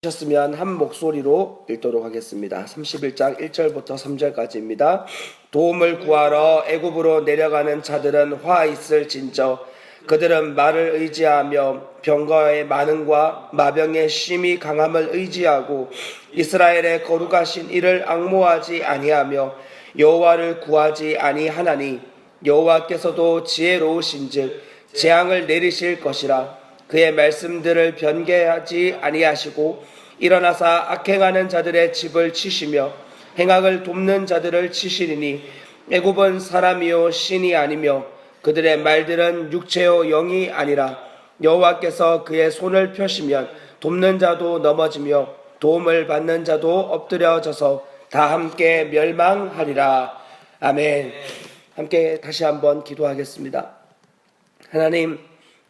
셨으면 한 목소리로 읽도록 하겠습니다. 31장 1절부터 3절까지입니다. 도움을 구하러 애굽으로 내려가는 자들은 화 있을진저 그들은 말을 의지하며 병거의 많음과 마병의 심히 강함을 의지하고 이스라엘의 거룩하신 이를 앙모하지 아니하며 여호와를 구하지 아니하나니 여호와께서도 지혜로우신즉 재앙을 내리실 것이라. 그의 말씀들을 변개하지 아니하시고 일어나사 악행하는 자들의 집을 치시며 행악을 돕는 자들을 치시리니 애굽은 사람이요 신이 아니며 그들의 말들은 육체요 영이 아니라. 여호와께서 그의 손을 펴시면 돕는 자도 넘어지며 도움을 받는 자도 엎드려져서 다 함께 멸망하리라. 아멘. 함께 다시 한번 기도하겠습니다. 하나님,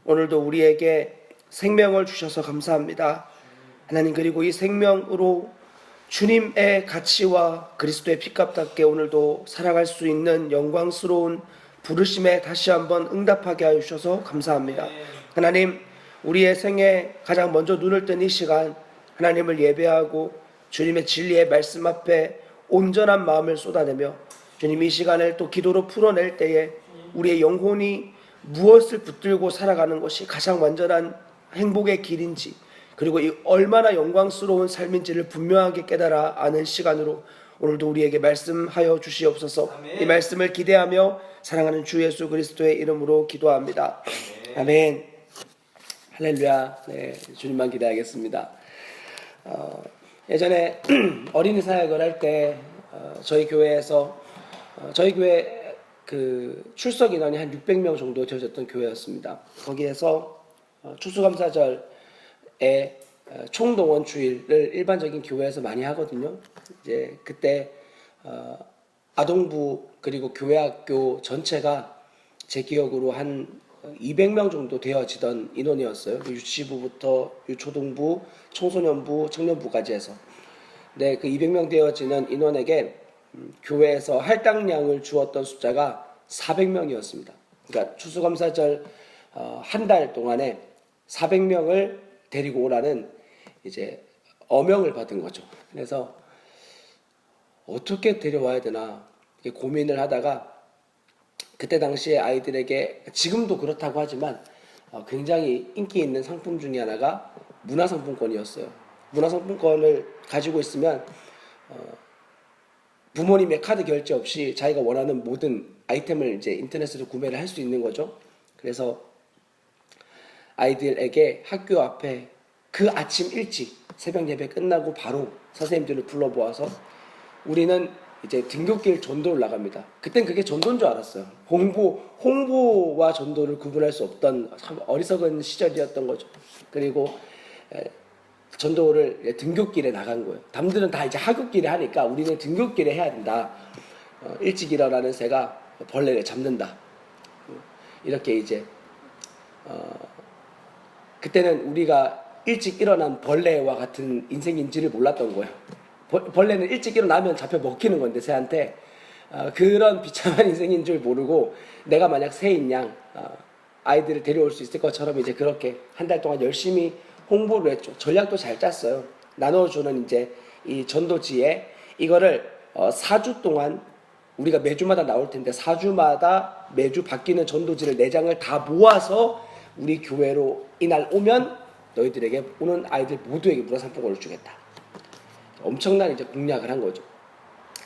오늘도 우리에게 생명을 주셔서 감사합니다. 하나님, 그리고 이 생명으로 주님의 가치와 그리스도의 피값답게 오늘도 살아갈 수 있는 영광스러운 부르심에 다시 한번 응답하게 하여 주셔서 감사합니다. 하나님, 우리의 생에 가장 먼저 눈을 뜬 이 시간 하나님을 예배하고 주님의 진리의 말씀 앞에 온전한 마음을 쏟아내며 주님 이 시간을 또 기도로 풀어낼 때에 우리의 영혼이 무엇을 붙들고 살아가는 것이 가장 완전한 행복의 길인지, 그리고 이 얼마나 영광스러운 삶인지를 분명하게 깨달아 아는 시간으로 오늘도 우리에게 말씀하여 주시옵소서. 아멘. 이 말씀을 기대하며 사랑하는 주 예수 그리스도의 이름으로 기도합니다. 아멘. 할렐루야. 네, 주님만 기대하겠습니다. 예전에 어린이 사역을 할 때 저희 교회에서 저희 교회 그 출석 인원이 한 600명 정도 되어졌던 교회였습니다. 거기에서 추수감사절에 총동원 주일을 일반적인 교회에서 많이 하거든요. 이제 그때 아동부 그리고 교회학교 전체가 제 기억으로 한 200명 정도 되어지던 인원이었어요. 유치부부터 유초동부, 청소년부, 청년부까지 해서. 네, 그 200명 되어지는 인원에게 교회에서 할당량을 주었던 숫자가 400명이었습니다. 그러니까 추수감사절 한 달 동안에 400명을 데리고 오라는 이제 어명을 받은 거죠. 그래서 어떻게 데려와야 되나 고민을 하다가 그때 당시에 아이들에게, 지금도 그렇다고 하지만 굉장히 인기 있는 상품 중에 하나가 문화상품권이었어요. 문화상품권을 가지고 있으면 부모님의 카드 결제 없이 자기가 원하는 모든 아이템을 이제 인터넷으로 구매를 할 수 있는 거죠. 그래서 아이들에게 학교 앞에 그 아침 일찍 새벽 예배 끝나고 바로 선생님들을 불러 모아서 우리는 이제 등굣길 전도를 나갑니다. 그땐 그게 전도인 줄 알았어요. 홍보와 전도를 구분할 수 없던 참 어리석은 시절이었던 거죠. 그리고 전도를 등굣길에 나간 거예요. 남들은 다 이제 하굣길에 하니까 우리는 등굣길에 해야 된다. 일찍 일어나는 새가 벌레를 잡는다. 이렇게 이제 그때는 우리가 일찍 일어난 벌레와 같은 인생인지를 몰랐던 거예요. 벌레는 일찍 일어나면 잡혀 먹히는 건데 새한테 그런 비참한 인생인 줄 모르고 내가 만약 새인 양 아이들을 데려올 수 있을 것처럼 이제 그렇게 한 달 동안 열심히 홍보를 했죠. 전략도 잘 짰어요. 나눠주는 이제 이 전도지에 이거를 4주 동안 우리가 매주마다 나올 텐데 4주마다 매주 바뀌는 전도지를 4장을 다 모아서 우리 교회로 이날 오면 너희들에게 오는 아이들 모두에게 문화상품권을 주겠다. 엄청난 이제 공약을 한 거죠.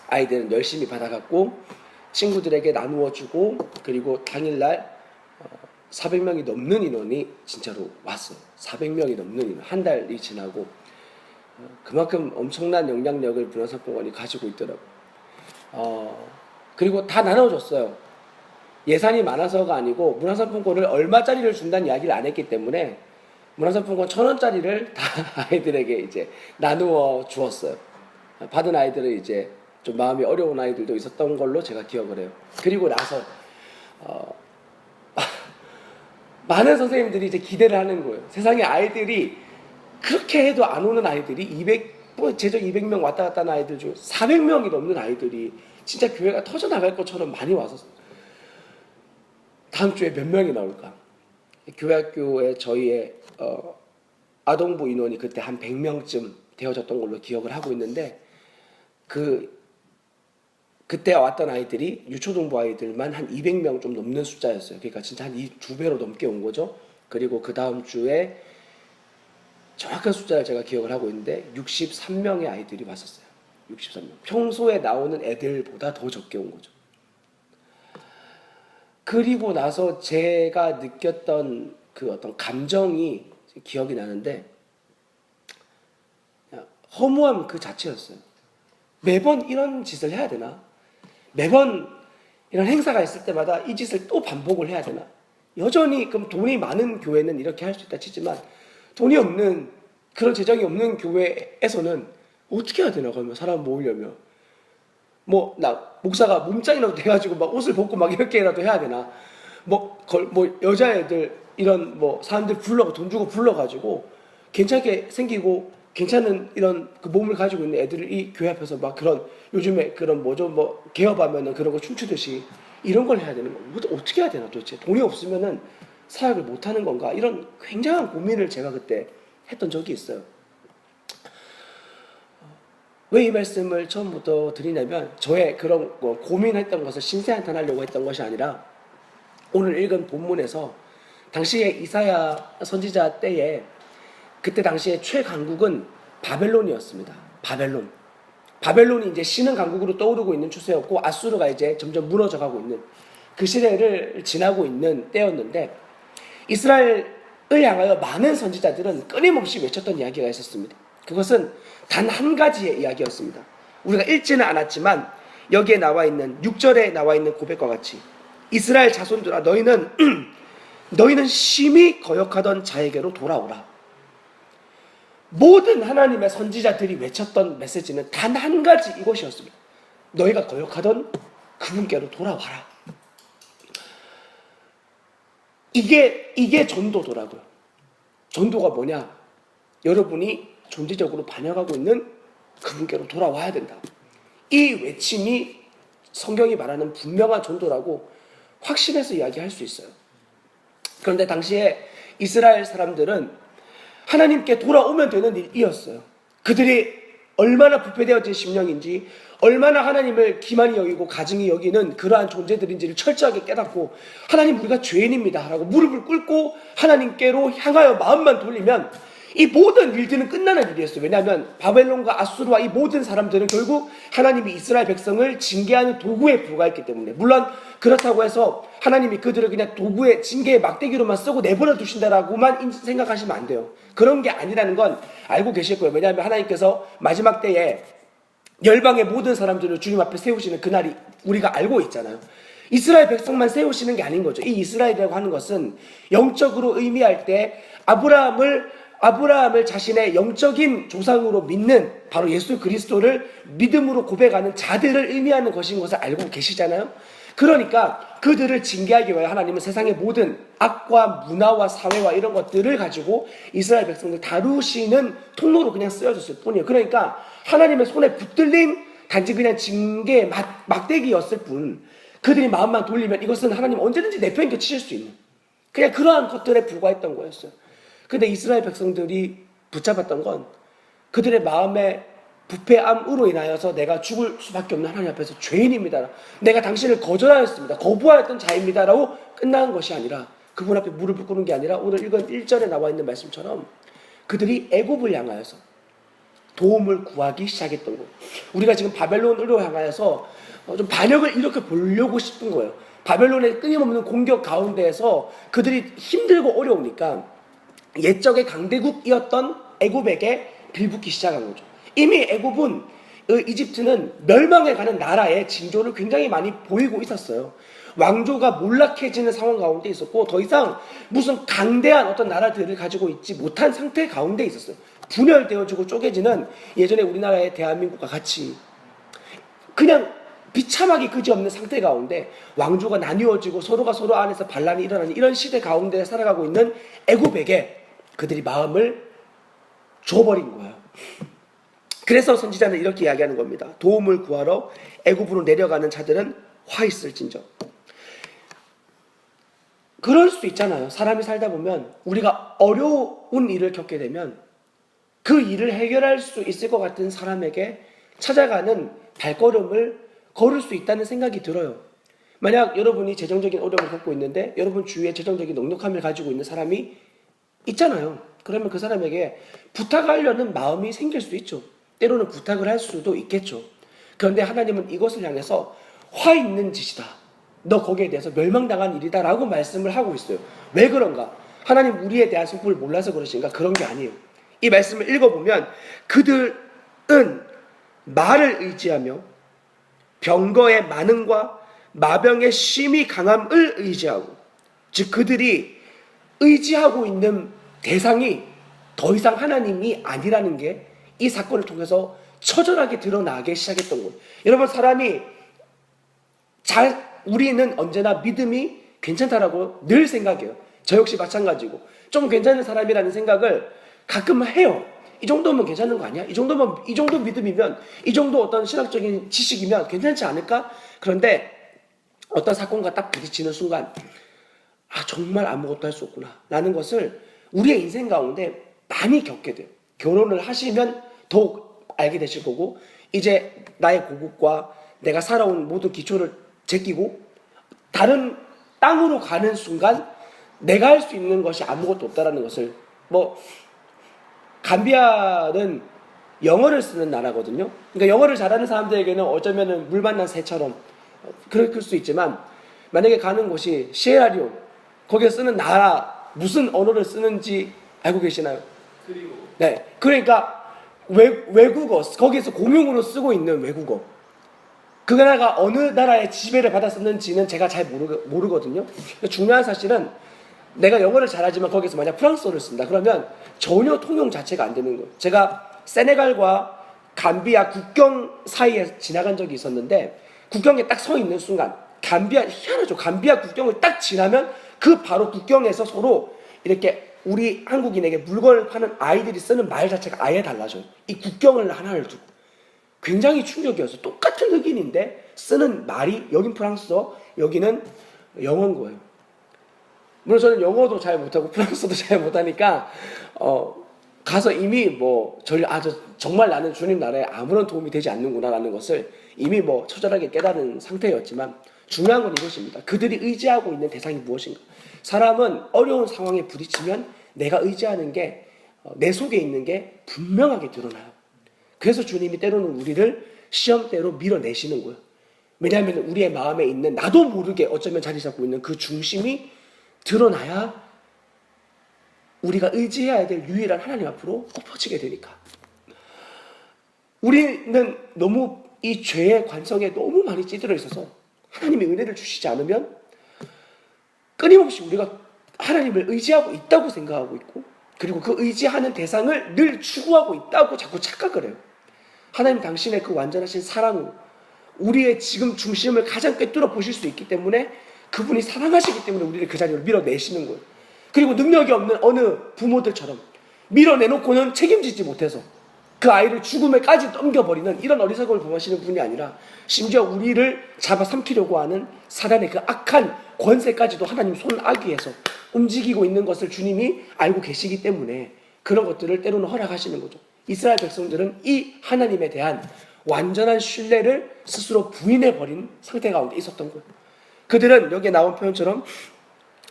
아이들은 열심히 받아갖고 친구들에게 나누어 주고, 그리고 당일날 400명이 넘는 인원이 진짜로 왔어요. 400명이 넘는 인원. 한 달이 지나고 그만큼 엄청난 영향력을 문화상품권이 가지고 있더라고요. 그리고 다 나눠줬어요. 예산이 많아서가 아니고 문화상품권을 얼마짜리를 준다는 이야기를 안 했기 때문에 문화상품권 1,000원짜리를 다 아이들에게 이제 나누어 주었어요. 받은 아이들은 이제 좀 마음이 어려운 아이들도 있었던 걸로 제가 기억을 해요. 그리고 나서 많은 선생님들이 이제 기대를 하는 거예요. 세상에 아이들이 그렇게 해도 안 오는 아이들이 제적 200명 왔다 갔다 하는 아이들 중 400명이 넘는 아이들이 진짜 교회가 터져나갈 것처럼 많이 와서 다음 주에 몇 명이 나올까? 교회학교에 저희의 아동부 인원이 그때 한 100명쯤 되어졌던 걸로 기억을 하고 있는데 그때 왔던 아이들이 유초등부 아이들만 한 200명 좀 넘는 숫자였어요. 그러니까 진짜 한 2배로 넘게 온 거죠. 그리고 그 다음 주에 정확한 숫자를 제가 기억을 하고 있는데 63명의 아이들이 왔었어요. 63명. 평소에 나오는 애들보다 더 적게 온 거죠. 그리고 나서 제가 느꼈던 그 어떤 감정이 기억이 나는데 허무함 그 자체였어요. 매번 이런 짓을 해야 되나? 매번 이런 행사가 있을 때마다 이 짓을 또 반복을 해야 되나? 여전히 그럼 돈이 많은 교회는 이렇게 할 수 있다 치지만 돈이 없는 그런 재정이 없는 교회에서는 어떻게 해야 되나? 그러면 사람 모으려면 목사가 몸짱이라도 돼가지고 막 옷을 벗고 막 이렇게라도 해야 되나? 여자애들 이런 사람들 돈 주고 불러가지고 괜찮게 생기고 괜찮은 이런 그 몸을 가지고 있는 애들을 이 교회 앞에서 막 그런 요즘에 그런 개업하면은 그런 거 춤추듯이 이런 걸 해야 되는 거 어떻게 해야 되나 도대체? 돈이 없으면은 사역을 못 하는 건가? 이런 굉장한 고민을 제가 그때 했던 적이 있어요. 왜 이 말씀을 처음부터 드리냐면 저의 그런 고민했던 것을 신세한탄하려고 했던 것이 아니라 오늘 읽은 본문에서 당시에 이사야 선지자 때에 그때 당시에 최강국은 바벨론이었습니다. 바벨론이 이제 신흥 강국으로 떠오르고 있는 추세였고 아수르가 이제 점점 무너져가고 있는 그 시대를 지나고 있는 때였는데 이스라엘을 향하여 많은 선지자들은 끊임없이 외쳤던 이야기가 있었습니다. 그것은 단 한 가지의 이야기였습니다. 우리가 읽지는 않았지만 여기에 나와 있는 6절에 나와 있는 고백과 같이 이스라엘 자손들아 너희는 심히 거역하던 자에게로 돌아오라. 모든 하나님의 선지자들이 외쳤던 메시지는 단 한 가지 이것이었습니다. 너희가 거역하던 그분께로 돌아와라. 이게 전도더라고요. 전도가 뭐냐? 여러분이 존재적으로 반역하고 있는 그분께로 돌아와야 된다. 이 외침이 성경이 말하는 분명한 전도라고 확신해서 이야기할 수 있어요. 그런데 당시에 이스라엘 사람들은 하나님께 돌아오면 되는 일이었어요. 그들이 얼마나 부패되어진 심령인지 얼마나 하나님을 기만히 여기고 가증히 여기는 그러한 존재들인지를 철저하게 깨닫고 하나님 우리가 죄인입니다 라고 무릎을 꿇고 하나님께로 향하여 마음만 돌리면 이 모든 일들은 끝나는 일이었어요. 왜냐하면 바벨론과 아수르와 이 모든 사람들은 결국 하나님이 이스라엘 백성을 징계하는 도구에 불과했기 때문에 물론 그렇다고 해서 하나님이 그들을 그냥 도구의 징계의 막대기로만 쓰고 내버려 두신다라고만 생각하시면 안 돼요. 그런 게 아니라는 건 알고 계실 거예요. 왜냐하면 하나님께서 마지막 때에 열방의 모든 사람들을 주님 앞에 세우시는 그날이 우리가 알고 있잖아요. 이스라엘 백성만 세우시는 게 아닌 거죠. 이 이스라엘이라고 하는 것은 영적으로 의미할 때 아브라함을 자신의 영적인 조상으로 믿는 바로 예수 그리스도를 믿음으로 고백하는 자들을 의미하는 것인 것을 알고 계시잖아요. 그러니까 그들을 징계하기 위해 하나님은 세상의 모든 악과 문화와 사회와 이런 것들을 가지고 이스라엘 백성들 다루시는 통로로 그냥 쓰여졌을 뿐이에요. 그러니까 하나님의 손에 붙들린 단지 그냥 징계의 막대기였을 뿐 그들이 마음만 돌리면 이것은 하나님 언제든지 내팽겨 치실 수 있는 그냥 그러한 것들에 불과했던 거였어요. 근데 이스라엘 백성들이 붙잡았던 건 그들의 마음의 부패함으로 인하여서 내가 죽을 수밖에 없는 하나님 앞에서 죄인입니다. 내가 당신을 거절하였습니다. 거부하였던 자입니다라고 끝난 것이 아니라 그분 앞에 무릎을 꿇은 게 아니라 오늘 읽은 1절에 나와 있는 말씀처럼 그들이 애굽을 향하여서 도움을 구하기 시작했던 거예요. 우리가 지금 바벨론으로 향하여서 좀 반역을 이렇게 보려고 싶은 거예요. 바벨론의 끊임없는 공격 가운데에서 그들이 힘들고 어려우니까 옛적의 강대국이었던 애굽에게 빌붙기 시작한 거죠. 이미 애굽은 이집트는 멸망해가는 나라의 징조를 굉장히 많이 보이고 있었어요. 왕조가 몰락해지는 상황 가운데 있었고 더 이상 무슨 강대한 어떤 나라들을 가지고 있지 못한 상태 가운데 있었어요. 분열되어지고 쪼개지는 예전에 우리나라의 대한민국과 같이 그냥 비참하기 그지없는 상태 가운데 왕조가 나뉘어지고 서로가 서로 안에서 반란이 일어나는 이런 시대 가운데 살아가고 있는 애굽에게 그들이 마음을 줘버린 거예요. 그래서 선지자는 이렇게 이야기하는 겁니다. 도움을 구하러 애굽으로 내려가는 자들은 화 있을진저. 그럴 수 있잖아요. 사람이 살다 보면 우리가 어려운 일을 겪게 되면 그 일을 해결할 수 있을 것 같은 사람에게 찾아가는 발걸음을 걸을 수 있다는 생각이 들어요. 만약 여러분이 재정적인 어려움을 겪고 있는데 여러분 주위에 재정적인 넉넉함을 가지고 있는 사람이 있잖아요. 그러면 그 사람에게 부탁하려는 마음이 생길 수 있죠. 때로는 부탁을 할 수도 있겠죠. 그런데 하나님은 이것을 향해서 화 있는 짓이다. 너 거기에 대해서 멸망당한 일이다 라고 말씀을 하고 있어요. 왜 그런가? 하나님 우리에 대한 성품을 몰라서 그러신가? 그런 게 아니에요. 이 말씀을 읽어보면 그들은 말을 의지하며 병거의 많음과 마병의 심히 강함을 의지하고, 즉 그들이 의지하고 있는 대상이 더 이상 하나님이 아니라는 게 이 사건을 통해서 처절하게 드러나기 시작했던 거예요. 여러분, 사람이 우리는 언제나 믿음이 괜찮다라고 늘 생각해요. 저 역시 마찬가지고 좀 괜찮은 사람이라는 생각을 가끔 해요. 이 정도면 괜찮은 거 아니야? 이 정도 믿음이면, 이 정도 어떤 신학적인 지식이면 괜찮지 않을까? 그런데 어떤 사건과 딱 부딪히는 순간 정말 아무것도 할 수 없구나 라는 것을 우리의 인생 가운데 많이 겪게 돼요. 결혼을 하시면 더욱 알게 되실 거고, 이제 나의 고국과 내가 살아온 모든 기초를 제끼고 다른 땅으로 가는 순간 내가 할 수 있는 것이 아무것도 없다라는 것을, 감비아는 영어를 쓰는 나라거든요. 그러니까 영어를 잘하는 사람들에게는 어쩌면은 물 만난 새처럼 그럴 수 있지만, 만약에 가는 곳이 시에라리온, 거기에 쓰는 나라 무슨 언어를 쓰는지 알고 계시나요? 네, 그러니까 외국어, 거기에서 공용으로 쓰고 있는 외국어, 그 나라가 어느 나라의 지배를 받았었는지는 제가 잘 모르거든요. 중요한 사실은 내가 영어를 잘하지만 거기서 만약 프랑스어를 쓴다 그러면 전혀 통용 자체가 안 되는 거예요. 제가 세네갈과 감비아 국경 사이에 지나간 적이 있었는데, 국경에 딱 서 있는 순간 희한하죠. 감비아 국경을 딱 지나면 그 바로 국경에서 서로 이렇게 우리 한국인에게 물건을 파는 아이들이 쓰는 말 자체가 아예 달라져요. 이 국경을 하나를 두고. 굉장히 충격이었어요. 똑같은 흑인인데 쓰는 말이, 여긴 프랑스어, 여기는 영어인 거예요. 물론 저는 영어도 잘 못하고 프랑스어도 잘 못하니까 가서 이미 정말 나는 주님 나라에 아무런 도움이 되지 않는구나 라는 것을 이미 처절하게 깨달은 상태였지만, 중요한 건 이것입니다. 그들이 의지하고 있는 대상이 무엇인가? 사람은 어려운 상황에 부딪히면 내가 의지하는 게, 내 속에 있는 게 분명하게 드러나요. 그래서 주님이 때로는 우리를 시험대로 밀어내시는 거예요. 왜냐하면 우리의 마음에 있는, 나도 모르게 어쩌면 자리 잡고 있는 그 중심이 드러나야 우리가 의지해야 될 유일한 하나님 앞으로 엎어지게 되니까. 우리는 너무 이 죄의 관성에 너무 많이 찌들어 있어서 하나님의 은혜를 주시지 않으면 끊임없이 우리가 하나님을 의지하고 있다고 생각하고 있고, 그리고 그 의지하는 대상을 늘 추구하고 있다고 자꾸 착각을 해요. 하나님 당신의 그 완전하신 사랑으로 우리의 지금 중심을 가장 꿰뚫어 보실 수 있기 때문에, 그분이 사랑하시기 때문에 우리를 그 자리로 밀어내시는 거예요. 그리고 능력이 없는 어느 부모들처럼 밀어내놓고는 책임지지 못해서 그 아이를 죽음에까지 넘겨버리는 이런 어리석음을 범하시는 분이 아니라, 심지어 우리를 잡아삼키려고 하는 사단의 그 악한 권세까지도 하나님 손아귀에서 움직이고 있는 것을 주님이 알고 계시기 때문에 그런 것들을 때로는 허락하시는 거죠. 이스라엘 백성들은 이 하나님에 대한 완전한 신뢰를 스스로 부인해버린 상태 가운데 있었던 거예요. 그들은 여기에 나온 표현처럼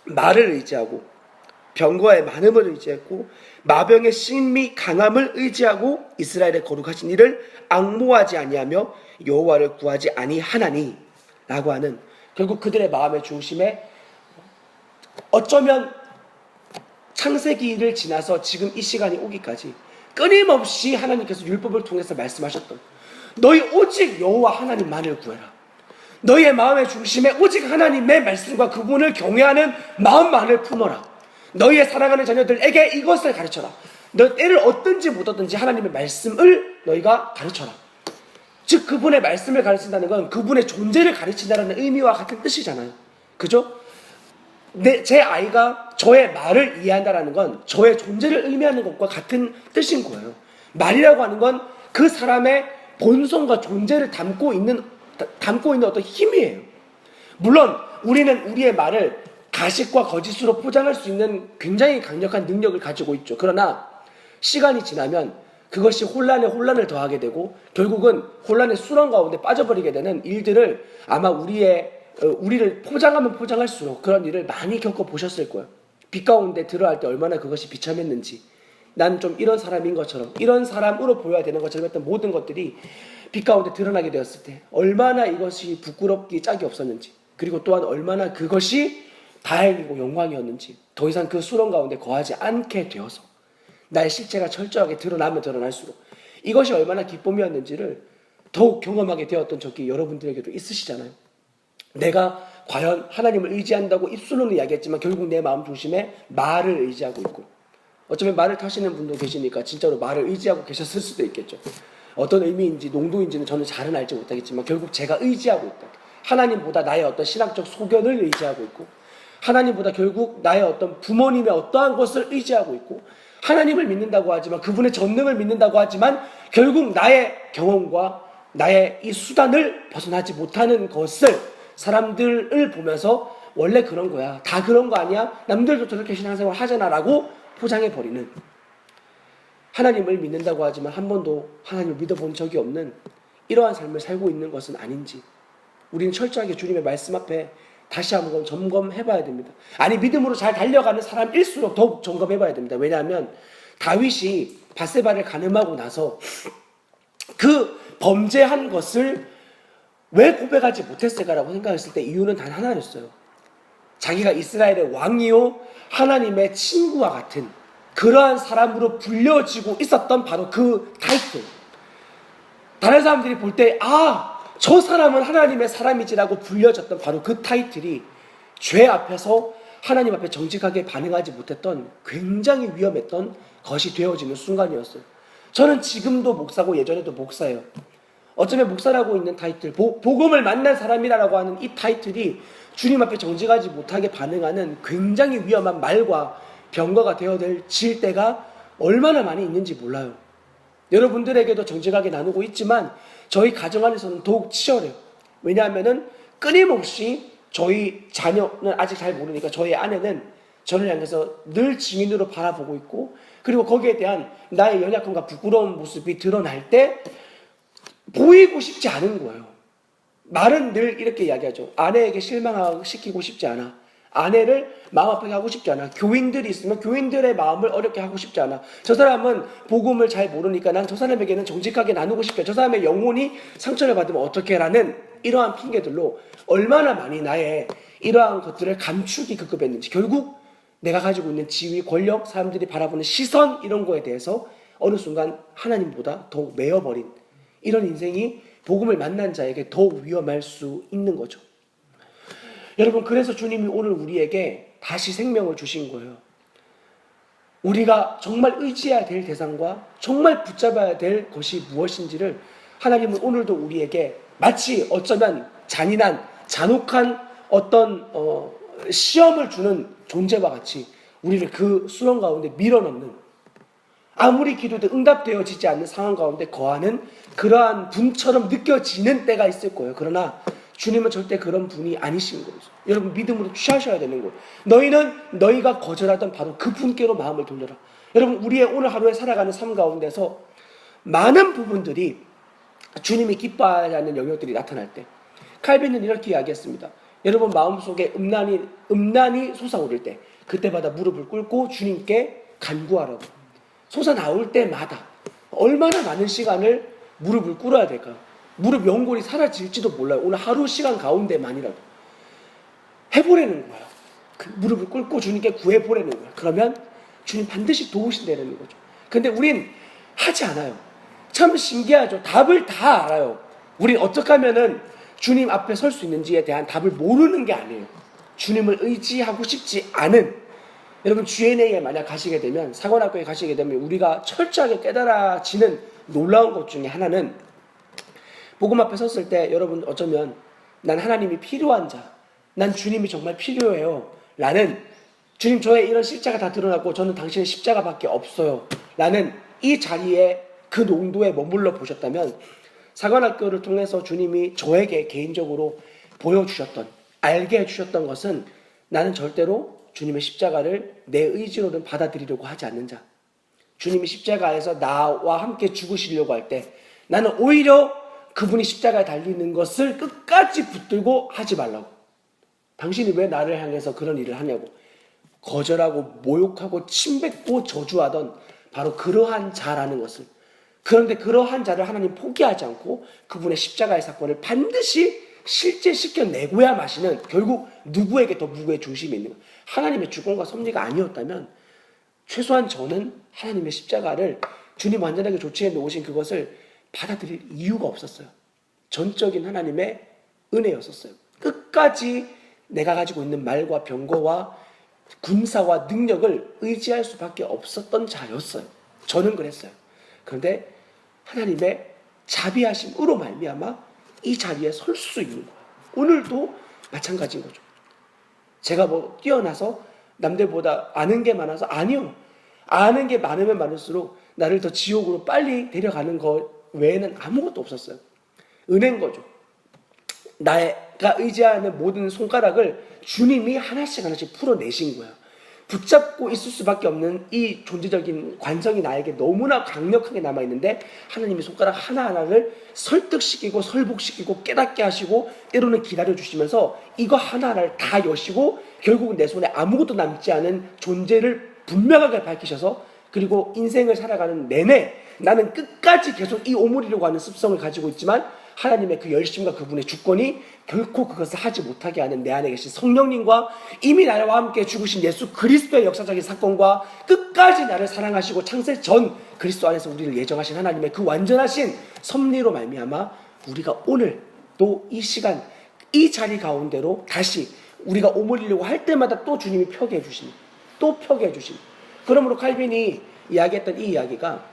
말을 의지하고 병거의 많음을 의지했고 마병의 심히 강함을 의지하고 이스라엘의 거룩하신 이를 앙모하지 아니하며 여호와를 구하지 아니하나니 라고 하는, 결국 그들의 마음의 중심에 어쩌면 창세기를 지나서 지금 이 시간이 오기까지 끊임없이 하나님께서 율법을 통해서 말씀하셨던, 너희 오직 여호와 하나님만을 구해라, 너희의 마음의 중심에 오직 하나님의 말씀과 그분을 경외하는 마음만을 품어라, 너희의 사랑하는 자녀들에게 이것을 가르쳐라, 너 때를 얻든지 못 얻든지 하나님의 말씀을 너희가 가르쳐라. 즉 그분의 말씀을 가르친다는 건 그분의 존재를 가르친다는 의미와 같은 뜻이잖아요. 그죠? 제 아이가 저의 말을 이해한다는 건 저의 존재를 의미하는 것과 같은 뜻인 거예요. 말이라고 하는 건 그 사람의 본성과 존재를 담고 있는 어떤 힘이에요. 물론 우리는 우리의 말을 가식과 거짓으로 포장할 수 있는 굉장히 강력한 능력을 가지고 있죠. 그러나 시간이 지나면 그것이 혼란에 혼란을 더하게 되고 결국은 혼란의 수렁 가운데 빠져버리게 되는 일들을 아마 우리를 포장하면 포장할수록 그런 일을 많이 겪어보셨을 거예요. 빛 가운데 들어갈 때 얼마나 그것이 비참했는지, 난 좀 이런 사람인 것처럼, 이런 사람으로 보여야 되는 것처럼 했던 모든 것들이 빛 가운데 드러나게 되었을 때 얼마나 이것이 부끄럽기 짝이 없었는지, 그리고 또한 얼마나 그것이 다행이고 영광이었는지, 더 이상 그 수렁 가운데 거하지 않게 되어서 나의 실체가 철저하게 드러나면 드러날수록 이것이 얼마나 기쁨이었는지를 더욱 경험하게 되었던 적이 여러분들에게도 있으시잖아요. 내가 과연 하나님을 의지한다고 입술로는 이야기했지만 결국 내 마음 중심에 말을 의지하고 있고, 어쩌면 말을 타시는 분도 계시니까 진짜로 말을 의지하고 계셨을 수도 있겠죠. 어떤 의미인지 농도인지는 저는 잘은 알지 못하겠지만 결국 제가 의지하고 있다. 하나님보다 나의 어떤 신학적 소견을 의지하고 있고, 하나님보다 결국 나의 어떤 부모님의 어떠한 것을 의지하고 있고, 하나님을 믿는다고 하지만 그분의 전능을 믿는다고 하지만 결국 나의 경험과 나의 이 수단을 벗어나지 못하는 것을 사람들을 보면서 원래 그런 거야, 다 그런 거 아니야, 남들도 저렇게 신앙생활 하잖아 라고 포장해버리는, 하나님을 믿는다고 하지만 한 번도 하나님을 믿어본 적이 없는 이러한 삶을 살고 있는 것은 아닌지 우리는 철저하게 주님의 말씀 앞에 다시 한번 점검해봐야 됩니다. 아니, 믿음으로 잘 달려가는 사람일수록 더욱 점검해봐야 됩니다. 왜냐하면 다윗이 밧세바를 간음하고 나서 그 범죄한 것을 왜 고백하지 못했을까라고 생각했을 때 이유는 단 하나였어요. 자기가 이스라엘의 왕이요 하나님의 친구와 같은 그러한 사람으로 불려지고 있었던 바로 그 타이틀. 다른 사람들이 볼 때 저 사람은 하나님의 사람이지라고 불려졌던 바로 그 타이틀이 죄 앞에서 하나님 앞에 정직하게 반응하지 못했던 굉장히 위험했던 것이 되어지는 순간이었어요. 저는 지금도 목사고 예전에도 목사예요. 어쩌면 목사라고 있는 타이틀, 복음을 만난 사람이라고 하는 이 타이틀이 주님 앞에 정직하지 못하게 반응하는 굉장히 위험한 말과 병거가 되어질 때가 얼마나 많이 있는지 몰라요. 여러분들에게도 정직하게 나누고 있지만 저희 가정 안에서는 더욱 치열해요. 왜냐하면은 끊임없이 저희 자녀는 아직 잘 모르니까 저희 아내는 저를 향해서 늘 증인으로 바라보고 있고, 그리고 거기에 대한 나의 연약함과 부끄러운 모습이 드러날 때 보이고 싶지 않은 거예요. 말은 늘 이렇게 이야기하죠. 아내에게 실망시키고 싶지 않아. 아내를 마음 아프게 하고 싶지 않아. 교인들이 있으면 교인들의 마음을 어렵게 하고 싶지 않아. 저 사람은 복음을 잘 모르니까 난 저 사람에게는 정직하게 나누고 싶다. 저 사람의 영혼이 상처를 받으면 어떻게 라는 이러한 핑계들로 얼마나 많이 나의 이러한 것들을 감추기 급급했는지, 결국 내가 가지고 있는 지위, 권력, 사람들이 바라보는 시선, 이런 거에 대해서 어느 순간 하나님보다 더욱 매여버린 이런 인생이 복음을 만난 자에게 더욱 위험할 수 있는 거죠. 여러분, 그래서 주님이 오늘 우리에게 다시 생명을 주신 거예요. 우리가 정말 의지해야 될 대상과 정말 붙잡아야 될 것이 무엇인지를 하나님은 오늘도 우리에게 마치 어쩌면 잔인한, 잔혹한 어떤 시험을 주는 존재와 같이 우리를 그 수렁 가운데 밀어넣는, 아무리 기도도 응답되어지지 않는 상황 가운데 거하는 그러한 분처럼 느껴지는 때가 있을 거예요. 그러나 주님은 절대 그런 분이 아니신 거죠. 여러분, 믿음으로 취하셔야 되는 거예요. 너희는 너희가 거절하던 바로 그 분께로 마음을 돌려라. 여러분, 우리의 오늘 하루에 살아가는 삶 가운데서 많은 부분들이 주님이 기뻐하지 않는 영역들이 나타날 때, 칼빈은 이렇게 이야기했습니다. 여러분, 마음속에 음란이 솟아오를 때 그때마다 무릎을 꿇고 주님께 간구하라고. 솟아나올 때마다 얼마나 많은 시간을 무릎을 꿇어야 될까요? 무릎 연골이 사라질지도 몰라요. 오늘 하루 시간 가운데만이라도 해보라는 거예요. 그 무릎을 꿇고 주님께 구해보라는 거예요. 그러면 주님 반드시 도우신다는 거죠. 근데 우린 하지 않아요. 참 신기하죠. 답을 다 알아요. 우린 어떻게 하면은 주님 앞에 설 수 있는지에 대한 답을 모르는 게 아니에요. 주님을 의지하고 싶지 않은, 여러분, GNA에 만약 가시게 되면, 사관학교에 가시게 되면 우리가 철저하게 깨달아지는 놀라운 것 중에 하나는, 복음 앞에 섰을 때 여러분 어쩌면 난 하나님이 필요한 자, 난 주님이 정말 필요해요 라는, 주님 저의 이런 십자가 다 드러났고 저는 당신의 십자가밖에 없어요 라는 이 자리에 그 농도에 머물러 보셨다면, 사관학교를 통해서 주님이 저에게 개인적으로 보여주셨던, 알게 해주셨던 것은 나는 절대로 주님의 십자가를 내 의지로는 받아들이려고 하지 않는 자. 주님이 십자가에서 나와 함께 죽으시려고 할 때 나는 오히려 그분이 십자가에 달리는 것을 끝까지 붙들고 하지 말라고. 당신이 왜 나를 향해서 그런 일을 하냐고. 거절하고 모욕하고 침뱉고 저주하던 바로 그러한 자라는 것을. 그런데 그러한 자를 하나님 포기하지 않고 그분의 십자가의 사건을 반드시 실제시켜내고야 마시는, 결국 누구에게 더 무게의 중심이 있는 거예요. 하나님의 주권과 섭리가 아니었다면 최소한 저는 하나님의 십자가를, 주님 완전하게 조치해 놓으신 그것을 받아들일 이유가 없었어요. 전적인 하나님의 은혜였었어요. 끝까지 내가 가지고 있는 말과 병거와 군사와 능력을 의지할 수밖에 없었던 자였어요. 저는 그랬어요. 그런데 하나님의 자비하심으로 말미암아 이 자리에 설 수 있는 거예요. 오늘도 마찬가지인 거죠. 제가 뭐 뛰어나서 남들보다 아는 게 많아서, 아니요. 아는 게 많으면 많을수록 나를 더 지옥으로 빨리 데려가는 것 외에는 아무것도 없었어요. 은혜인 거죠. 내가 의지하는 모든 손가락을 주님이 하나씩 하나씩 풀어내신 거야. 붙잡고 있을 수밖에 없는 이 존재적인 관성이 나에게 너무나 강력하게 남아있는데 하나님이 손가락 하나하나를 설득시키고 설복시키고 깨닫게 하시고 때로는 기다려주시면서 이거 하나하나를 다 여시고 결국은 내 손에 아무것도 남지 않은 존재를 분명하게 밝히셔서, 그리고 인생을 살아가는 내내 나는 끝까지 계속 이 오므리려고 하는 습성을 가지고 있지만 하나님의 그 열심과 그분의 주권이 결코 그것을 하지 못하게 하는 내 안에 계신 성령님과 이미 나와 함께 죽으신 예수 그리스도의 역사적인 사건과 끝까지 나를 사랑하시고 창세 전 그리스도 안에서 우리를 예정하신 하나님의 그 완전하신 섭리로 말미암아 우리가 오늘 또 이 시간 이 자리 가운데로 다시 우리가 오므리려고 할 때마다 또 주님이 펴게 해주십니다. 또 펴게 해주십니다. 그러므로 칼빈이 이야기했던 이 이야기가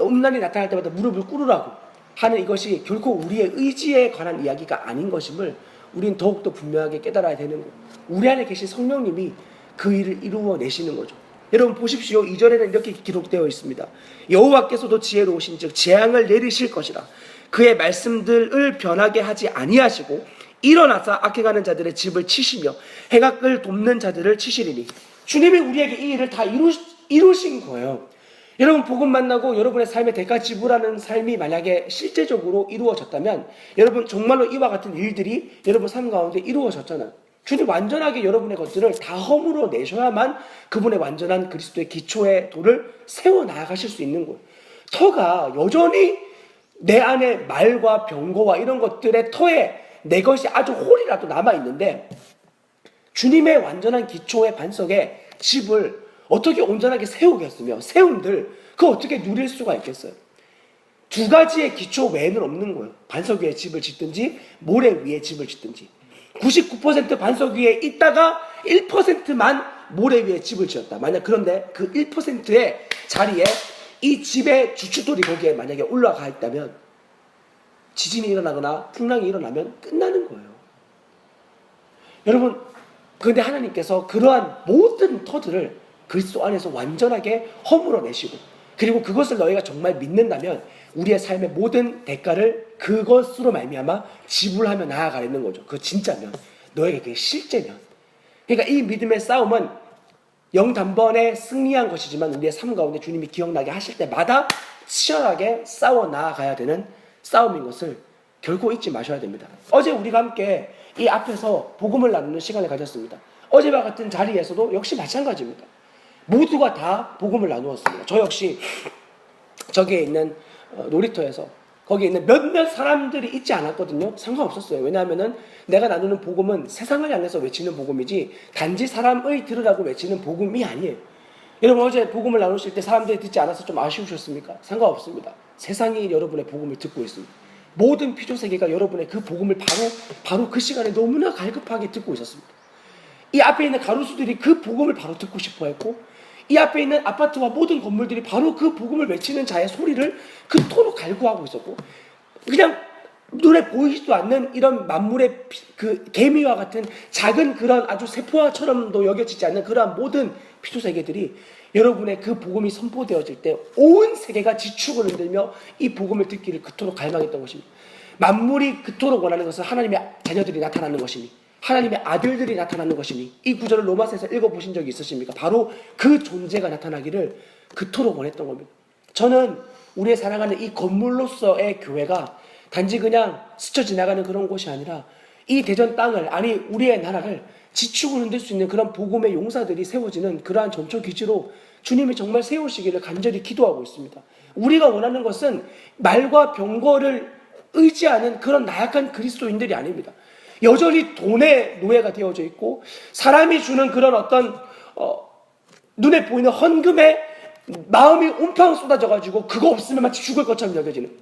음란이 나타날 때마다 무릎을 꿇으라고 하는 이것이 결코 우리의 의지에 관한 이야기가 아닌 것임을 우리는 더욱더 분명하게 깨달아야 되는 거예요. 우리 안에 계신 성령님이 그 일을 이루어내시는 거죠. 여러분 보십시오. 2절에는 이렇게 기록되어 있습니다. 여호와께서도 지혜로우신 즉 재앙을 내리실 것이라. 그의 말씀들을 변하게 하지 아니하시고 일어나서 악행하는 자들의 집을 치시며 행악을 돕는 자들을 치시리니. 주님이 우리에게 이 일을 다 이루신 거예요. 여러분 복음 만나고 여러분의 삶의 대가 지불하는 삶이 만약에 실제적으로 이루어졌다면 여러분 정말로 이와 같은 일들이 여러분 삶 가운데 이루어졌잖아요. 주님 완전하게 여러분의 것들을 다 허물어 내셔야만 그분의 완전한 그리스도의 기초의 돌을 세워 나가실 수 있는 거예요. 터가 여전히 내 안에 말과 병거와 이런 것들의 터에 내 것이 아주 홀이라도 남아있는데 주님의 완전한 기초의 반석에 집을 어떻게 온전하게 세우겠으며 세운들 그거 어떻게 누릴 수가 있겠어요? 두 가지의 기초 외에는 없는 거예요. 반석 위에 집을 짓든지 모래 위에 집을 짓든지. 99% 반석 위에 있다가 1%만 모래 위에 집을 지었다. 만약 그런데 그 1%의 자리에 이 집의 주춧돌이 거기에 만약에 올라가 있다면 지진이 일어나거나 풍랑이 일어나면 끝나는 거예요. 여러분 그런데 하나님께서 그러한 모든 터들을 그리스도 안에서 완전하게 허물어내시고 그리고 그것을 너희가 정말 믿는다면 우리의 삶의 모든 대가를 그것으로 말미암아 지불하며 나아가는 거죠. 그 진짜면 너에게 그게 실제면. 그러니까 이 믿음의 싸움은 영단번에 승리한 것이지만 우리의 삶 가운데 주님이 기억나게 하실 때마다 치열하게 싸워 나아가야 되는 싸움인 것을 결코 잊지 마셔야 됩니다. 어제 우리가 함께 이 앞에서 복음을 나누는 시간을 가졌습니다. 어제와 같은 자리에서도 역시 마찬가지입니다. 모두가 다 복음을 나누었습니다. 저 역시 저기에 있는 놀이터에서 거기에 있는 몇몇 사람들이 있지 않았거든요. 상관없었어요. 왜냐하면 내가 나누는 복음은 세상을 향해서 외치는 복음이지 단지 사람의 들으라고 외치는 복음이 아니에요. 여러분 어제 복음을 나누실 때 사람들이 듣지 않아서 좀 아쉬우셨습니까? 상관없습니다. 세상이 여러분의 복음을 듣고 있습니다. 모든 피조세계가 여러분의 그 복음을 바로 그 시간에 너무나 갈급하게 듣고 있었습니다. 이 앞에 있는 가로수들이 그 복음을 바로 듣고 싶어 했고 이 앞에 있는 아파트와 모든 건물들이 바로 그 복음을 외치는 자의 소리를 그토록 갈구하고 있었고 그냥 눈에 보이지도 않는 이런 만물의 그 개미와 같은 작은 그런 아주 세포화처럼도 여겨지지 않는 그러한 모든 피조세계들이 여러분의 그 복음이 선포되어질 때 온 세계가 지축을 흔들며 이 복음을 듣기를 그토록 갈망했던 것입니다. 만물이 그토록 원하는 것은 하나님의 자녀들이 나타나는 것이니 하나님의 아들들이 나타나는 것이니, 이 구절을 로마서에서 읽어보신 적이 있으십니까? 바로 그 존재가 나타나기를 그토록 원했던 겁니다. 저는 우리의 사랑하는 이 건물로서의 교회가 단지 그냥 스쳐 지나가는 그런 곳이 아니라 이 대전 땅을, 아니 우리의 나라를 지축을 흔들 수 있는 그런 복음의 용사들이 세워지는 그러한 전초 기지로 주님이 정말 세우시기를 간절히 기도하고 있습니다. 우리가 원하는 것은 말과 병거를 의지하는 그런 나약한 그리스도인들이 아닙니다. 여전히 돈의 노예가 되어져 있고, 사람이 주는 그런 어떤 눈에 보이는 헌금에 마음이 온팡 쏟아져가지고 그거 없으면 마치 죽을 것처럼 여겨지는.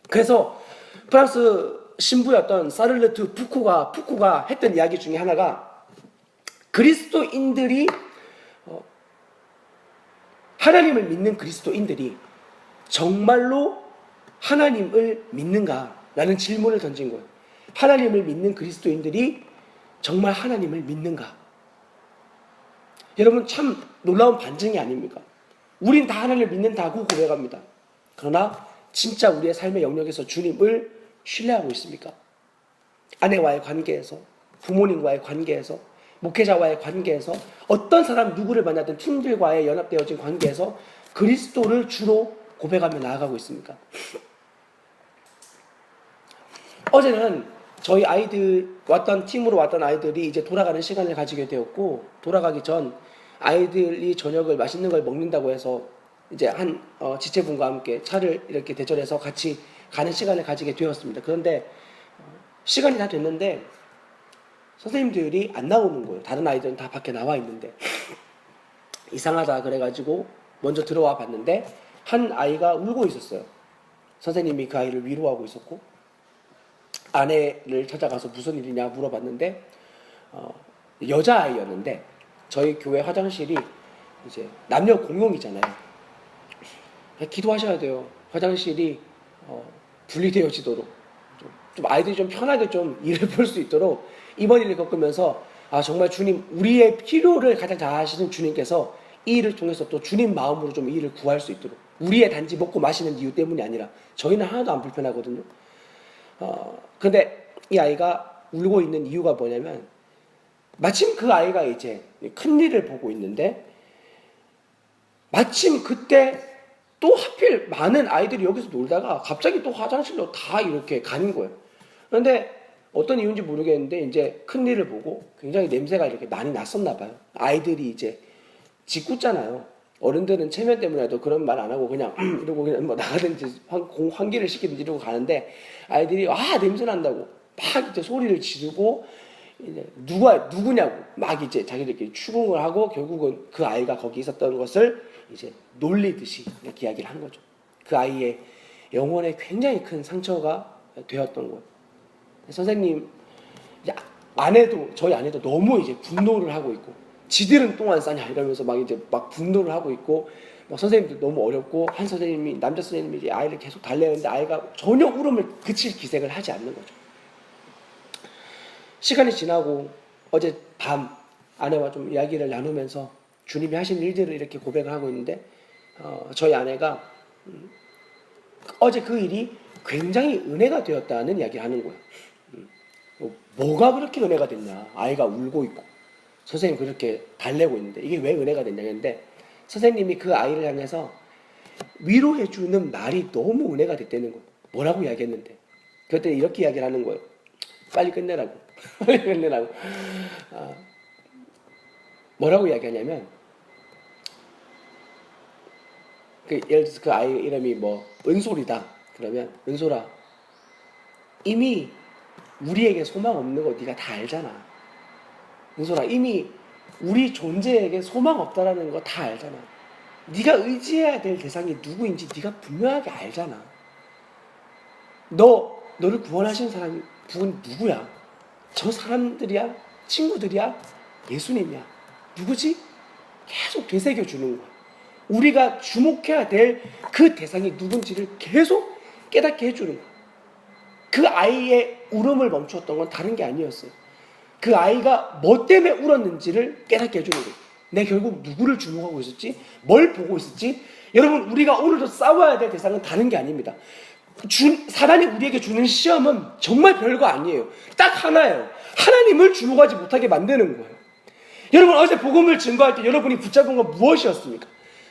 그래서 프랑스 신부였던 사를르트 푸쿠가 했던 이야기 중에 하나가, 그리스도인들이 하나님을 믿는 그리스도인들이 정말로 하나님을 믿는가라는 질문을 던진 거예요. 하나님을 믿는 그리스도인들이 정말 하나님을 믿는가? 여러분, 참 놀라운 반증이 아닙니까? 우린 다 하나님을 믿는다고 고백합니다. 그러나 진짜 우리의 삶의 영역에서 주님을 신뢰하고 있습니까? 아내와의 관계에서, 부모님과의 관계에서, 목회자와의 관계에서, 어떤 사람 누구를 만나든 팀들과의 연합되어진 관계에서 그리스도를 주로 고백하며 나아가고 있습니까? 어제는 저희 팀으로 왔던 아이들이 이제 돌아가는 시간을 가지게 되었고, 돌아가기 전 아이들이 저녁을 맛있는 걸 먹는다고 해서 이제 한 지체분과 함께 차를 이렇게 대절해서 같이 가는 시간을 가지게 되었습니다. 그런데 시간이 다 됐는데 선생님들이 안 나오는 거예요. 다른 아이들은 다 밖에 나와 있는데. 이상하다 그래가지고 먼저 들어와 봤는데 한 아이가 울고 있었어요. 선생님이 그 아이를 위로하고 있었고, 아내를 찾아가서 무슨 일이냐 물어봤는데 여자아이였는데, 저희 교회 화장실이 이제 남녀 공용이잖아요. 기도하셔야 돼요. 화장실이 분리되어지도록, 좀 아이들이 좀 편하게 좀 일을 볼 수 있도록. 이번 일을 겪으면서 정말 주님, 우리의 필요를 가장 잘 아시는 주님께서 이 일을 통해서 또 주님 마음으로 좀 이 일을 구할 수 있도록, 우리의 단지 먹고 마시는 이유 때문이 아니라 저희는 하나도 안 불편하거든요. 근데 이 아이가 울고 있는 이유가 뭐냐면, 마침 그 아이가 이제 큰 일을 보고 있는데, 마침 그때 또 하필 많은 아이들이 여기서 놀다가 갑자기 또 화장실로 다 이렇게 가는 거예요. 그런데 어떤 이유인지 모르겠는데 이제 큰 일을 보고 굉장히 냄새가 이렇게 많이 났었나 봐요. 아이들이 이제 짓궂잖아요. 어른들은 체면 때문에도 그런 말 안 하고 그냥 이러고 그냥 뭐 나가든지 환기를 시키든지 이러고 가는데, 아이들이 냄새 난다고 막 이제 소리를 지르고, 이제 누구냐고 막 이제 자기들끼리 추궁을 하고, 결국은 그 아이가 거기 있었던 것을 이제 놀리듯이 이렇게 이야기를 한 거죠. 그 아이의 영혼에 굉장히 큰 상처가 되었던 거예요. 선생님, 저희 아내도 너무 이제 분노를 하고 있고, 지들은 똥 안 싸냐 이러면서 막 이제 막 분노를 하고 있고, 막 선생님도 너무 어렵고, 한 선생님이, 남자 선생님이 이제 아이를 계속 달래는데 아이가 전혀 울음을 그칠 기색을 하지 않는 거죠. 시간이 지나고 어제 밤 아내와 좀 이야기를 나누면서 주님이 하신 일들을 이렇게 고백을 하고 있는데, 저희 아내가 어제 그 일이 굉장히 은혜가 되었다는 이야기를 하는 거예요. 뭐가 그렇게 은혜가 됐냐? 아이가 울고 있고 선생님 그렇게 달래고 있는데 이게 왜 은혜가 됐냐는데, 선생님이 그 아이를 향해서 위로해주는 말이 너무 은혜가 됐다는 거예요. 뭐라고 이야기했는데, 그때 이렇게 이야기를 하는 거예요. 빨리 끝내라고. 빨리 끝내라고. 뭐라고 이야기하냐면, 예를 들어서 그 아이 이름이 뭐 은솔이다. 그러면 은솔아, 이미 우리에게 소망 없는 거 네가 다 알잖아. 은솔아, 이미 우리 존재에게 소망 없다라는 거 다 알잖아. 네가 의지해야 될 대상이 누구인지 네가 분명하게 알잖아. 너를 구원하신 사람이 누구야? 저 사람들이야? 친구들이야? 예수님이야? 누구지? 계속 되새겨주는 거야. 우리가 주목해야 될 그 대상이 누군지를 계속 깨닫게 해주는 거야. 그 아이의 울음을 멈추었던 건 다른 게 아니었어요. 그 아이가 뭐 때문에 울었는지를 깨닫게 해주는 거예요. 내가 결국 누구를 주목하고 있었지? 뭘 보고 있었지? 여러분, 우리가 오늘도 싸워야 될 대상은 다른 게 아닙니다. 사단이 우리에게 주는 시험은 정말 별거 아니에요. 딱 하나예요. 하나님을 주목하지 못하게 만드는 거예요. 여러분, 어제 복음을 증거할 때 여러분이 붙잡은 건 무엇이었습니까?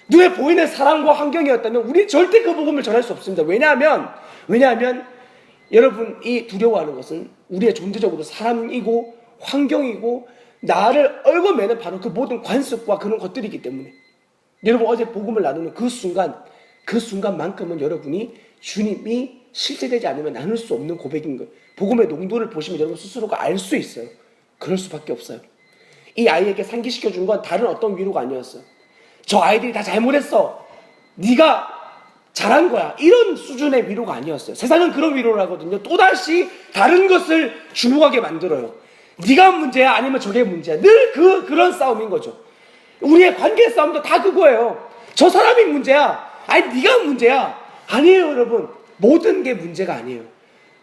눈에 보이는 사랑과 환경이었다면 우리는 절대 그 복음을 전할 수 없습니다. 왜냐하면 여러분이 두려워하는 것은 우리의 존재적으로 사람이고 환경이고 나를 얽어매는 바로 그 모든 관습과 그런 것들이기 때문에 여러분, 어제 복음을 나누는 그 순간만큼은 여러분이 주님이 실제되지 않으면 나눌 수 없는 고백인 거예요. 복음의 농도를 보시면 여러분 스스로가 알 수 있어요. 그럴 수밖에 없어요. 이 아이에게 상기시켜준 건 다른 어떤 위로가 아니었어요. 저 아이들이 다 잘못했어, 네가 잘한 거야, 이런 수준의 위로가 아니었어요. 세상은 그런 위로를 하거든요. 또다시 다른 것을 주목하게 만들어요. 네가 문제야 아니면 저게 문제야. 늘 그런 싸움인 거죠. 우리의 관계 싸움도 다 그거예요. 저 사람이 문제야, 아니 네가 문제야. 아니에요. 여러분, 모든 게 문제가 아니에요.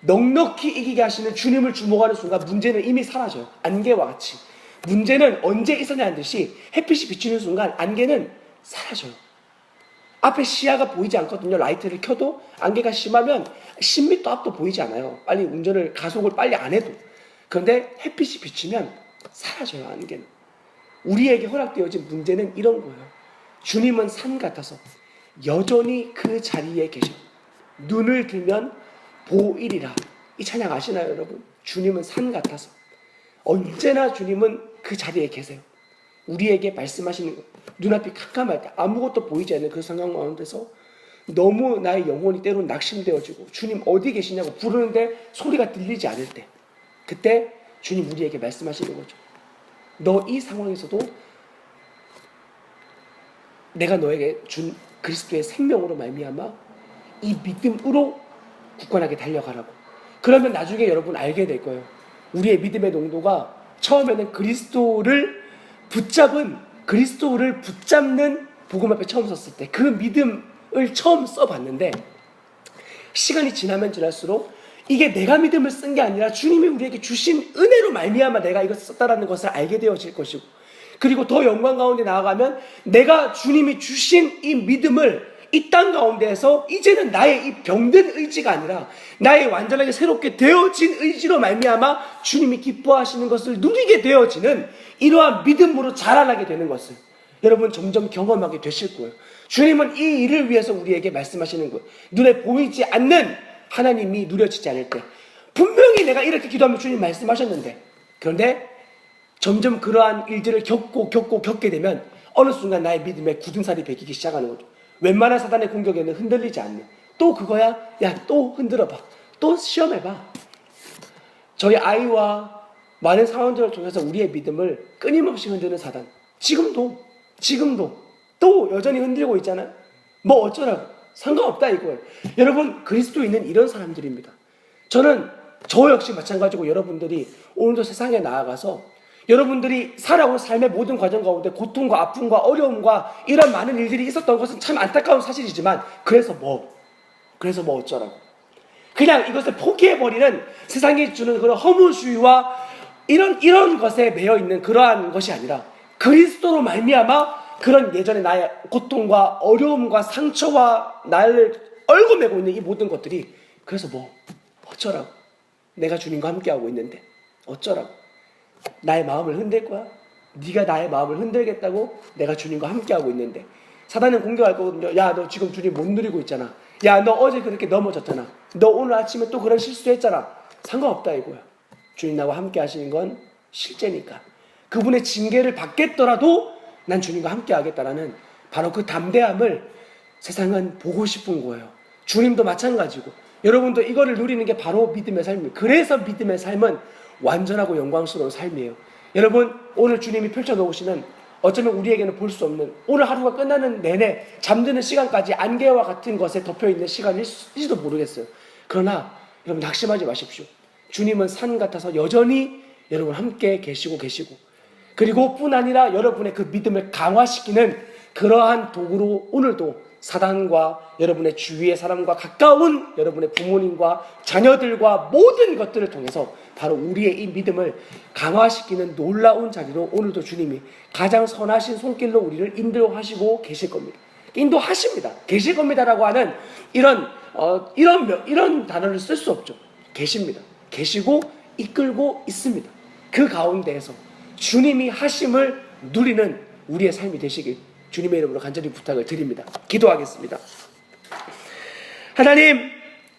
넉넉히 이기게 하시는 주님을 주목하는 순간 문제는 이미 사라져요. 안개와 같이. 문제는 언제 있었냐는 듯이 햇빛이 비치는 순간 안개는 사라져요. 앞에 시야가 보이지 않거든요. 라이트를 켜도 안개가 심하면 10m 앞도 보이지 않아요. 빨리 가속을 빨리 안 해도. 그런데 햇빛이 비치면 사라져요. 안개는. 우리에게 허락되어진 문제는 이런 거예요. 주님은 산 같아서 여전히 그 자리에 계셔. 눈을 들면 보이리라. 이 찬양 아시나요, 여러분? 주님은 산 같아서 언제나 주님은 그 자리에 계세요. 우리에게 말씀하시는 것. 눈앞이 캄캄할 때 아무것도 보이지 않는 그 상황 가운데서 너무 나의 영혼이 때로는 낙심되어지고 주님 어디 계시냐고 부르는데 소리가 들리지 않을 때, 그때 주님 우리에게 말씀하시는 거죠. 너 이 상황에서도 내가 너에게 준 그리스도의 생명으로 말미암아 이 믿음으로 굳건하게 달려가라고. 그러면 나중에 여러분 알게 될 거예요. 우리의 믿음의 농도가 처음에는 그리스도를 붙잡는 복음 앞에 처음 섰을 때 그 믿음을 처음 써봤는데, 시간이 지나면 지날수록 이게 내가 믿음을 쓴 게 아니라 주님이 우리에게 주신 은혜로 말미암아 내가 이것을 썼다라는 것을 알게 되어질 것이고, 그리고 더 영광 가운데 나아가면 내가 주님이 주신 이 믿음을 이 땅 가운데에서 이제는 나의 이 병든 의지가 아니라 나의 완전하게 새롭게 되어진 의지로 말미암아 주님이 기뻐하시는 것을 누리게 되어지는 이러한 믿음으로 자라나게 되는 것을 여러분 점점 경험하게 되실 거예요. 주님은 이 일을 위해서 우리에게 말씀하시는 거예요. 눈에 보이지 않는 하나님이 누려지지 않을 때 분명히 내가 이렇게 기도하면 주님 말씀하셨는데, 그런데 점점 그러한 일들을 겪게 되면 어느 순간 나의 믿음에 굳은 살이 배기기 시작하는 거죠. 웬만한 사단의 공격에는 흔들리지 않는, 또 그거야? 야, 또 흔들어봐, 또 시험해봐. 저희 아이와 많은 상황들을 통해서 우리의 믿음을 끊임없이 흔드는 사단, 지금도 또 여전히 흔들고 있잖아요. 뭐 어쩌라고, 상관없다 이거예요. 여러분, 그리스도인은 이런 사람들입니다. 저 역시 마찬가지고 여러분들이 오늘도 세상에 나아가서 여러분들이 살아온 삶의 모든 과정 가운데 고통과 아픔과 어려움과 이런 많은 일들이 있었던 것은 참 안타까운 사실이지만, 그래서 뭐 어쩌라고, 그냥 이것을 포기해버리는 세상이 주는 그런 허무주의와 이런 것에 매여 있는 그러한 것이 아니라 그리스도로 말미암아 그런 예전에 나의 고통과 어려움과 상처와 나를 얽어매고 있는 이 모든 것들이, 그래서 뭐 어쩌라고, 내가 주님과 함께하고 있는데 어쩌라고, 나의 마음을 흔들 거야? 네가 나의 마음을 흔들겠다고? 내가 주님과 함께하고 있는데. 사단은 공격할 거거든요. 야, 너 지금 주님 못 누리고 있잖아. 야, 너 어제 그렇게 넘어졌잖아. 너 오늘 아침에 또 그런 실수했잖아. 상관없다 이거야. 주님 나와 함께 하시는 건 실제니까. 그분의 징계를 받겠더라도 난 주님과 함께 하겠다라는 바로 그 담대함을 세상은 보고 싶은 거예요. 주님도 마찬가지고 여러분도 이거를 누리는 게 바로 믿음의 삶이에요. 그래서 믿음의 삶은 완전하고 영광스러운 삶이에요. 여러분, 오늘 주님이 펼쳐놓으시는, 어쩌면 우리에게는 볼 수 없는, 오늘 하루가 끝나는 내내 잠드는 시간까지 안개와 같은 것에 덮여있는 시간일지도 모르겠어요. 그러나 여러분 낙심하지 마십시오. 주님은 산 같아서 여전히 여러분 함께 계시고 그리고 뿐 아니라 여러분의 그 믿음을 강화시키는 그러한 도구로 오늘도 사단과 여러분의 주위의 사람과 가까운 여러분의 부모님과 자녀들과 모든 것들을 통해서 바로 우리의 이 믿음을 강화시키는 놀라운 자리로 오늘도 주님이 가장 선하신 손길로 우리를 인도하시고 계실 겁니다. 인도하십니다. 계실 겁니다라고 하는 이런 이런 단어를 쓸 수 없죠. 계십니다. 계시고 이끌고 있습니다. 그 가운데에서 주님이 하심을 누리는 우리의 삶이 되시길 주님의 이름으로 간절히 부탁을 드립니다. 기도하겠습니다. 하나님,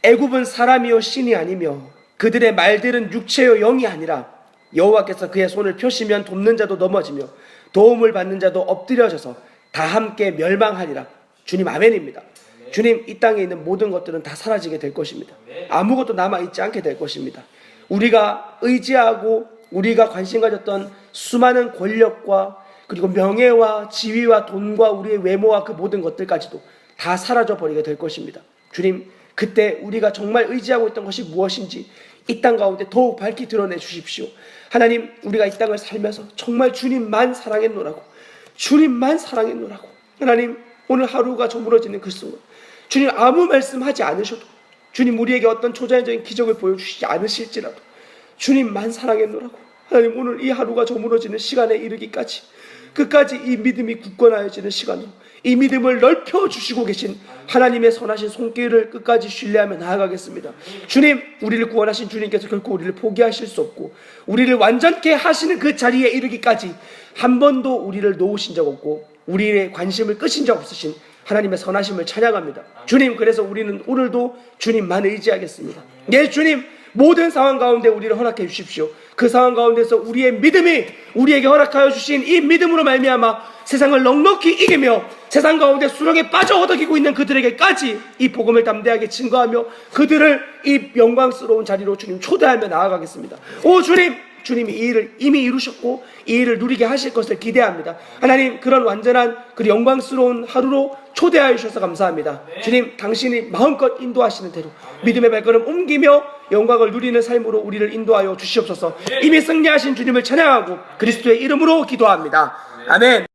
애굽은 사람이요 신이 아니며 그들의 말들은 육체요 영이 아니라 여호와께서 그의 손을 펴시면 돕는 자도 넘어지며 도움을 받는 자도 엎드려져서 다 함께 멸망하리라. 주님, 아멘입니다. 주님, 이 땅에 있는 모든 것들은 다 사라지게 될 것입니다. 아무것도 남아있지 않게 될 것입니다. 우리가 의지하고 우리가 관심 가졌던 수많은 권력과 그리고 명예와 지위와 돈과 우리의 외모와 그 모든 것들까지도 다 사라져 버리게 될 것입니다. 주님, 그때 우리가 정말 의지하고 있던 것이 무엇인지 이 땅 가운데 더욱 밝히 드러내 주십시오. 하나님, 우리가 이 땅을 살면서 정말 주님만 사랑했노라고, 주님만 사랑했노라고. 하나님, 오늘 하루가 저물어지는 그 순간 주님, 아무 말씀하지 않으셔도, 주님 우리에게 어떤 초자연적인 기적을 보여주시지 않으실지라도 주님만 사랑했노라고. 하나님, 오늘 이 하루가 저물어지는 시간에 이르기까지 끝까지 이 믿음이 굳건하여지는 시간으로 이 믿음을 넓혀주시고 계신 하나님의 선하신 손길을 끝까지 신뢰하며 나아가겠습니다. 주님, 우리를 구원하신 주님께서 결코 우리를 포기하실 수 없고 우리를 완전케 하시는 그 자리에 이르기까지 한 번도 우리를 놓으신 적 없고 우리의 관심을 끄신 적 없으신 하나님의 선하심을 찬양합니다. 주님, 그래서 우리는 오늘도 주님만 의지하겠습니다. 예, 주님, 모든 상황 가운데 우리를 허락해 주십시오. 그 상황 가운데서 우리의 믿음이 우리에게 허락하여 주신 이 믿음으로 말미암아 세상을 넉넉히 이기며 세상 가운데 수렁에 빠져 허덕이고 있는 그들에게까지 이 복음을 담대하게 증거하며 그들을 이 영광스러운 자리로 주님 초대하며 나아가겠습니다. 오 주님, 주님이 이 일을 이미 이루셨고 이 일을 누리게 하실 것을 기대합니다. 하나님, 그런 완전한 그 영광스러운 하루로 초대하여 주셔서 감사합니다. 주님, 당신이 마음껏 인도하시는 대로 믿음의 발걸음 옮기며 영광을 누리는 삶으로 우리를 인도하여 주시옵소서. 이미 승리하신 주님을 찬양하고 그리스도의 이름으로 기도합니다. 아멘.